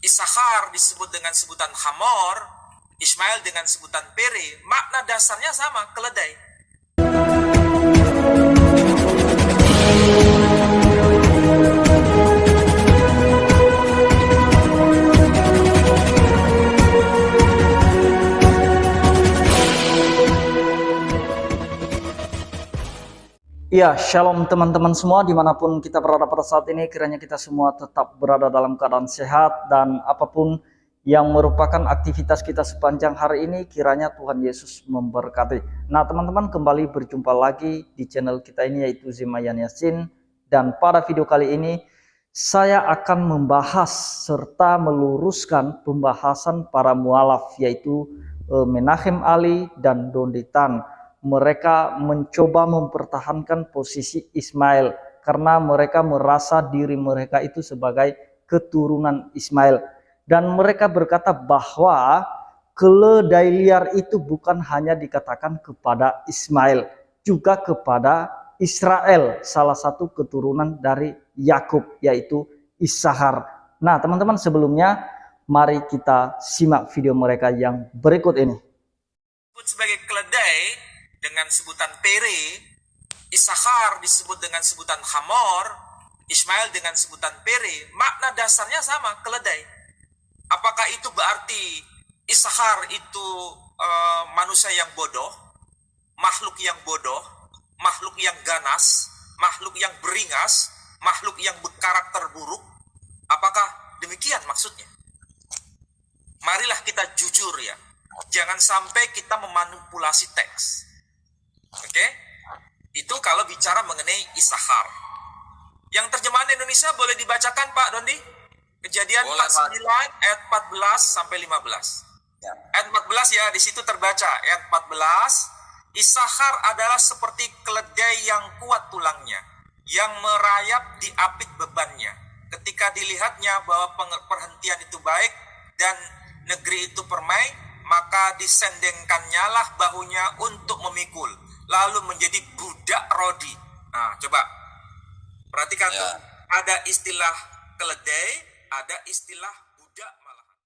Issakhar disebut dengan sebutan Hamor, Ismail dengan sebutan Pere. Makna dasarnya sama, keledai. Ya, shalom teman-teman semua dimanapun kita berada pada saat ini. Kiranya kita semua tetap berada dalam keadaan sehat, dan apapun yang merupakan aktivitas kita sepanjang hari ini, kiranya Tuhan Yesus memberkati. Nah teman-teman, kembali berjumpa lagi di channel kita ini, yaitu Zemayan Yasin. Dan pada video kali ini saya akan membahas serta meluruskan pembahasan para mualaf, yaitu Menachem Ali dan Donde Tan. Mereka mencoba mempertahankan posisi Ismail karena mereka merasa diri mereka itu sebagai keturunan Ismail, dan mereka berkata bahwa keledai liar itu bukan hanya dikatakan kepada Ismail, juga kepada Israel, salah satu keturunan dari Yakub, yaitu Issakhar. Nah teman-teman, sebelumnya mari kita simak video mereka yang berikut ini. Sebagai keledai dengan sebutan Pere, Issakhar disebut dengan sebutan Hamor, Ismail dengan sebutan Pere. Makna dasarnya sama, keledai. Apakah itu berarti Issakhar itu manusia yang bodoh, makhluk yang bodoh, makhluk yang ganas, makhluk yang beringas, makhluk yang berkarakter buruk? Apakah demikian maksudnya? Marilah kita jujur ya, jangan sampai kita memanipulasi teks. Oke, itu kalau bicara mengenai Issakhar. Yang terjemahan Indonesia boleh dibacakan Pak Dondi? Kejadian 49 ayat 14 sampai 15. Ya. Ayat 14 ya, di situ terbaca ayat 14. Issakhar adalah seperti keledai yang kuat tulangnya, yang merayap di apit bebannya. Ketika dilihatnya bahwa perhentian itu baik dan negeri itu permai, maka disendengkannya lah bahunya untuk memikul, lalu menjadi budak rodi. Nah, coba perhatikan tuh, ada istilah keledai, ada istilah budak malahan.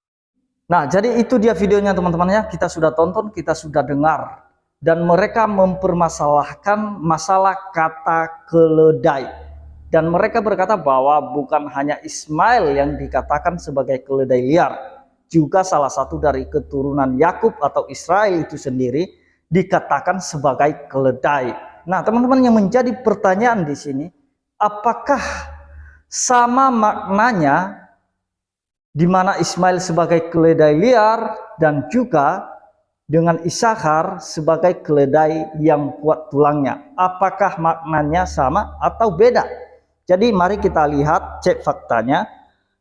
Nah, jadi itu dia videonya teman-teman ya. Kita sudah tonton, kita sudah dengar, dan mereka mempermasalahkan masalah kata keledai. Dan mereka berkata bahwa bukan hanya Ismail yang dikatakan sebagai keledai liar, juga salah satu dari keturunan Yakub atau Israel itu sendiri dikatakan sebagai keledai. Nah, teman-teman, yang menjadi pertanyaan di sini, apakah sama maknanya di mana Ismail sebagai keledai liar dan juga dengan Issakhar sebagai keledai yang kuat tulangnya? Apakah maknanya sama atau beda? Jadi mari kita lihat, cek faktanya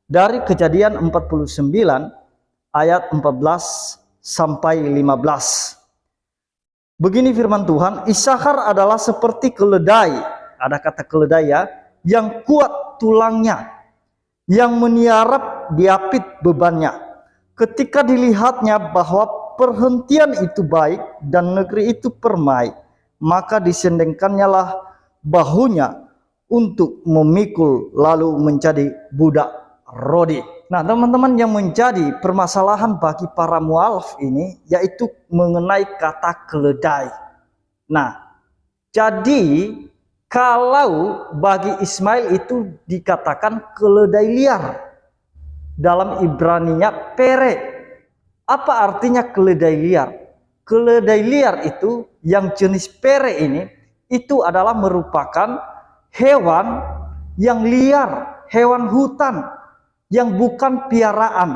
dari Kejadian 49 ayat 14 sampai 15. Begini firman Tuhan, Issakhar adalah seperti keledai, ada kata keledai ya, yang kuat tulangnya, yang meniarap di apit bebannya. Ketika dilihatnya bahwa perhentian itu baik dan negeri itu permai, maka disendengkannya lah bahunya untuk memikul, lalu menjadi budak rodi. Nah teman-teman, yang menjadi permasalahan bagi para mualaf ini yaitu mengenai kata keledai. Nah, jadi kalau bagi Ismail itu dikatakan keledai liar, dalam Ibraninya Pere. Apa artinya keledai liar? Keledai liar itu yang jenis Pere ini, itu adalah merupakan hewan yang liar, hewan hutan, yang bukan piaraan,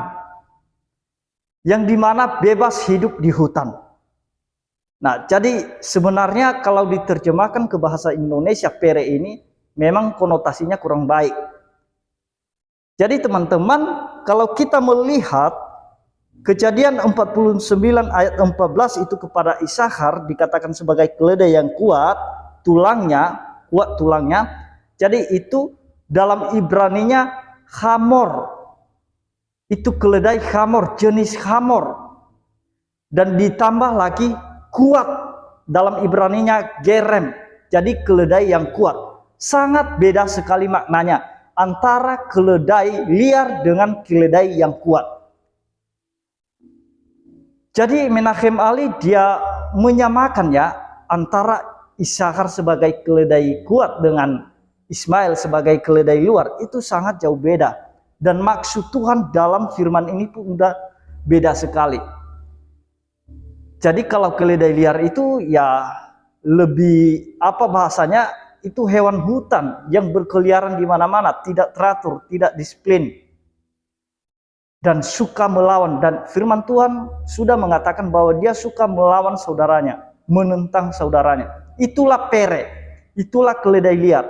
yang dimana bebas hidup di hutan. Nah, jadi sebenarnya kalau diterjemahkan ke bahasa Indonesia, Pere ini memang konotasinya kurang baik. Jadi teman-teman, kalau kita melihat Kejadian 49 ayat 14 itu kepada Issakhar dikatakan sebagai keledai yang kuat tulangnya. Jadi itu dalam Ibraninya Hamor, itu keledai Hamor, jenis Hamor, dan ditambah lagi kuat, dalam Ibraninya Gerem, jadi keledai yang kuat. Sangat beda sekali maknanya. antara keledai liar dengan keledai yang kuat. Jadi Menachem Ali dia menyamakan ya antara Isakhar sebagai keledai kuat dengan Ismail sebagai keledai luar, itu sangat jauh beda. Dan maksud Tuhan dalam firman ini pun udah beda sekali. Jadi kalau keledai liar itu ya lebih apa bahasanya, itu hewan hutan yang berkeliaran di mana-mana, tidak teratur, tidak disiplin, dan suka melawan. Dan firman Tuhan sudah mengatakan bahwa dia suka melawan saudaranya, menentang saudaranya. Itulah pere, itulah keledai liar.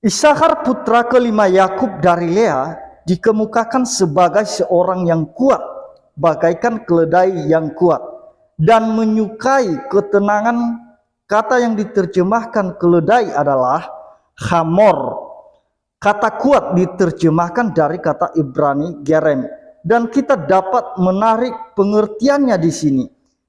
Isakhar putra kelima Yakub dari Lea dikemukakan sebagai seorang yang kuat, bagaikan keledai yang kuat, dan menyukai ketenangan. Kata yang diterjemahkan keledai adalah hamor. Kata kuat diterjemahkan dari kata Ibrani gerem. Dan kita dapat menarik pengertiannya di sini,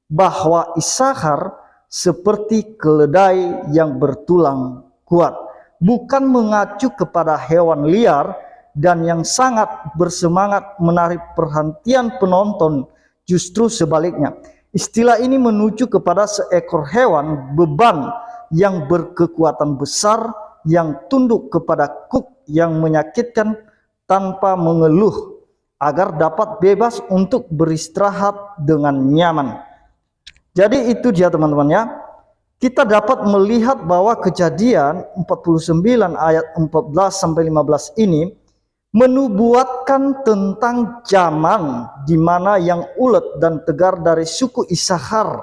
bahwa Isakhar seperti keledai yang bertulang kuat, bukan mengacu kepada hewan liar dan yang sangat bersemangat menarik perhatian penonton, justru sebaliknya. Istilah ini menuju kepada seekor hewan beban yang berkekuatan besar, yang tunduk kepada kuk yang menyakitkan tanpa mengeluh, agar dapat bebas untuk beristirahat dengan nyaman. Jadi itu dia teman-teman ya. Kita dapat melihat bahwa Kejadian 49 ayat 14 sampai 15 ini menubuatkan tentang zaman di mana yang ulet dan tegar dari suku Isakhar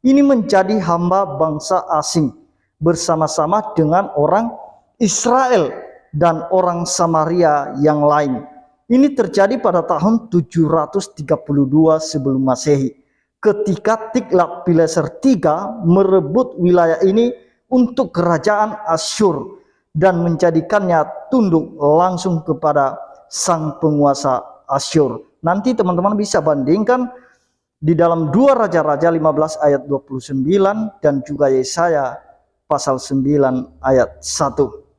ini menjadi hamba bangsa asing bersama-sama dengan orang Israel dan orang Samaria yang lain. Ini terjadi pada tahun 732 sebelum Masehi, ketika Tiglat-Pileser III merebut wilayah ini untuk kerajaan Asyur dan menjadikannya tunduk langsung kepada sang penguasa Asyur. Nanti teman-teman bisa bandingkan di dalam 2 Raja-Raja 15 ayat 29 dan juga Yesaya pasal 9 ayat 1.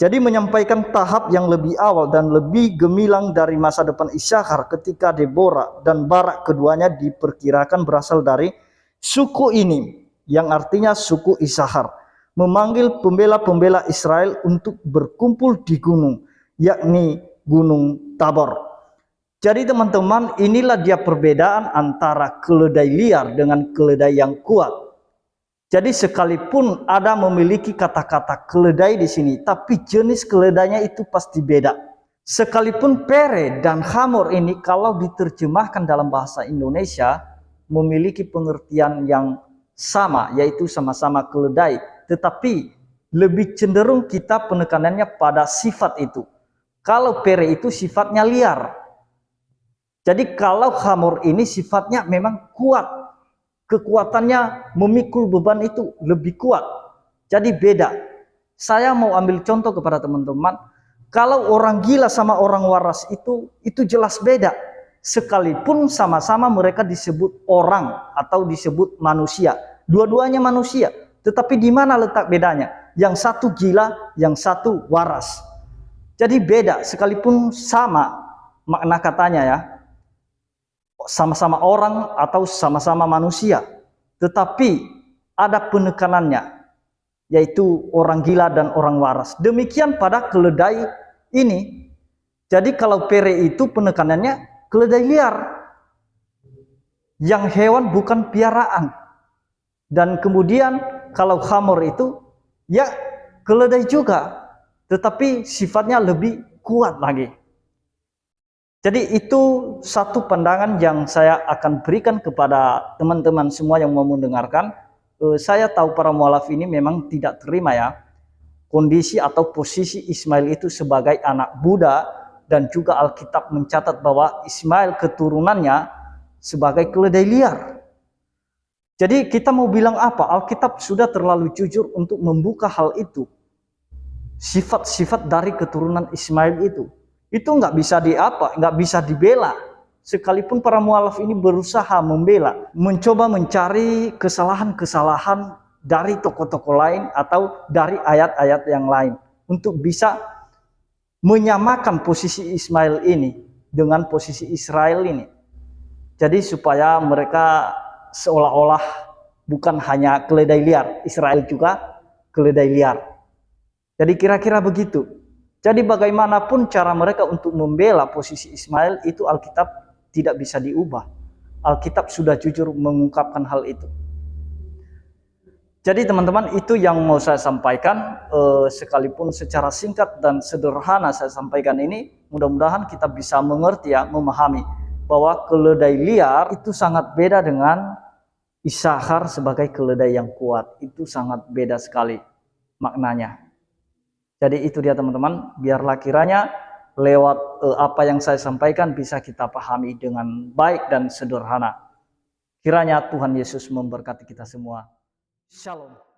Jadi menyampaikan tahap yang lebih awal dan lebih gemilang dari masa depan Isakhar ketika Deborah dan Barak keduanya diperkirakan berasal dari suku ini, yang artinya suku Isakhar, memanggil pembela-pembela Israel untuk berkumpul di gunung, yakni Gunung Tabor. Jadi teman-teman, inilah dia perbedaan antara keledai liar dengan keledai yang kuat. Jadi sekalipun ada memiliki kata-kata keledai di sini, tapi jenis keledainya itu pasti beda. Sekalipun pere dan hamor ini kalau diterjemahkan dalam bahasa Indonesia memiliki pengertian yang sama, yaitu sama-sama keledai, tetapi lebih cenderung kita penekanannya pada sifat itu. Kalau pere itu sifatnya liar. Jadi kalau hamor ini sifatnya memang kuat. Kekuatannya memikul beban itu lebih kuat. Jadi beda. Saya mau ambil contoh kepada teman-teman. Kalau orang gila sama orang waras itu jelas beda. Sekalipun sama-sama mereka disebut orang atau disebut manusia. Dua-duanya manusia. Tetapi di mana letak bedanya? Yang satu gila, yang satu waras. Jadi beda. Sekalipun sama makna katanya ya. Sama-sama orang atau sama-sama manusia, tetapi ada penekanannya, yaitu orang gila dan orang waras. Demikian pada keledai ini. Jadi kalau pere itu penekanannya keledai liar, yang hewan bukan piaraan. Dan kemudian kalau hamor itu ya keledai juga, tetapi sifatnya lebih kuat lagi. Jadi itu satu pandangan yang saya akan berikan kepada teman-teman semua yang mau mendengarkan. Saya tahu para mualaf ini memang tidak terima ya kondisi atau posisi Ismail itu sebagai anak Buddha, dan juga Alkitab mencatat bahwa Ismail keturunannya sebagai keledai liar. Jadi kita mau bilang apa? Alkitab sudah terlalu jujur untuk membuka hal itu. Sifat-sifat dari keturunan Ismail itu nggak bisa nggak bisa dibela. Sekalipun para mualaf ini berusaha membela, mencoba mencari kesalahan-kesalahan dari tokoh-tokoh lain atau dari ayat-ayat yang lain untuk bisa menyamakan posisi Ismail ini dengan posisi Israel ini. Jadi supaya mereka seolah-olah bukan hanya keledai liar, Israel juga keledai liar. Jadi kira-kira begitu. Jadi bagaimanapun cara mereka untuk membela posisi Ismail itu, Alkitab tidak bisa diubah. Alkitab sudah jujur mengungkapkan hal itu. Jadi teman-teman, itu yang mau saya sampaikan, sekalipun secara singkat dan sederhana saya sampaikan ini, mudah-mudahan kita bisa mengerti ya, memahami bahwa keledai liar itu sangat beda dengan Isakhar sebagai keledai yang kuat. Itu sangat beda sekali maknanya. Jadi itu dia teman-teman, biarlah kiranya lewat apa yang saya sampaikan bisa kita pahami dengan baik dan sederhana. Kiranya Tuhan Yesus memberkati kita semua. Shalom.